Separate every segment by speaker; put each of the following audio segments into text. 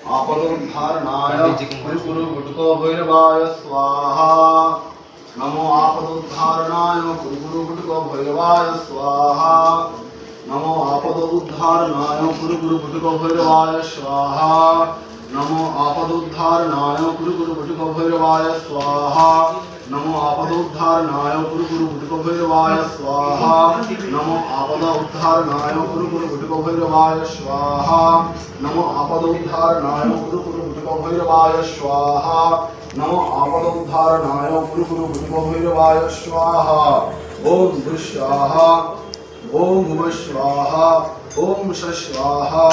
Speaker 1: आपदोद्धारणाय कुरु गुटको भैरवाय स्वाहा नमो आपदोद्धारणाय कुरु गुटको भैरवाय स्वाहा नमो आपदोद्धारणाय कुरु गुटको भैरवाय स्वाहा नमो आपदोद्धारणाय कुरु गुटको भैरवाय स्वाहा नमो आपदोद्धारणाय कुरु गुटको भैरवाय स्वाहा नमो आपदोद्धारणाय कुरु गुटको भैरवाय स्वाहा नमो आपदोद्धारणाय कुरु गुटको भैरवाय स्वाहा नमो आपदोद्धारणाय कुरु गुटको भैरवाय स्वाहा ओम स्वाहा ओम स्वाहा ओम स्वाहा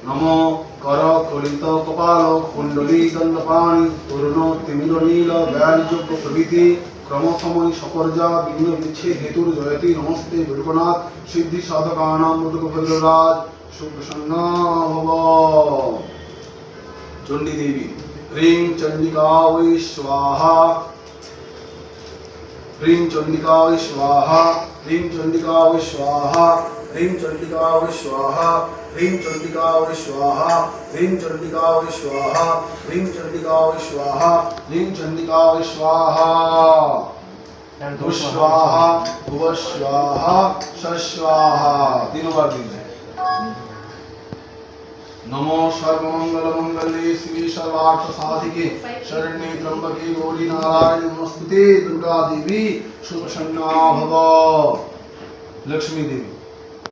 Speaker 1: नमो कर कलित कपाल कुंडली दंडपाणि तरुण तिमिर नील व्याजोग्य प्रभृति क्रम समय सकर्जा विघ्न विच्छेद हेतुर जयति नमस्ते विरुपनाथ सिद्धि साधकानां मुदक भैरवराज सुप्रसन्न भव चंडी देवी ह्रीं चंडिका वै स्वाहा ह्रीं चंडिका वै स्वाहा ह्रीं चंडिका वै स्वाहा ह्रीं चंडिका वै स्वाहा ह्रीं चंडिका वै स्वाहा ह्रीं चंडिका वै स्वाहा ह्रीं चंडिका वै स्वाहा ह्रीं चंडिका वै स्वाहा दुस्वाहा भुवस्वाहा सस्वाहा तीनों बार दीजिए नमो सर्वमंगल मंगले शिवे सर्वार्थ साधिके शरण्ये त्र्यंबके गौरी नारायणी नमोस्तुते दुर्गा देवी सुप्रसन्ना भव लक्ष्मी देवी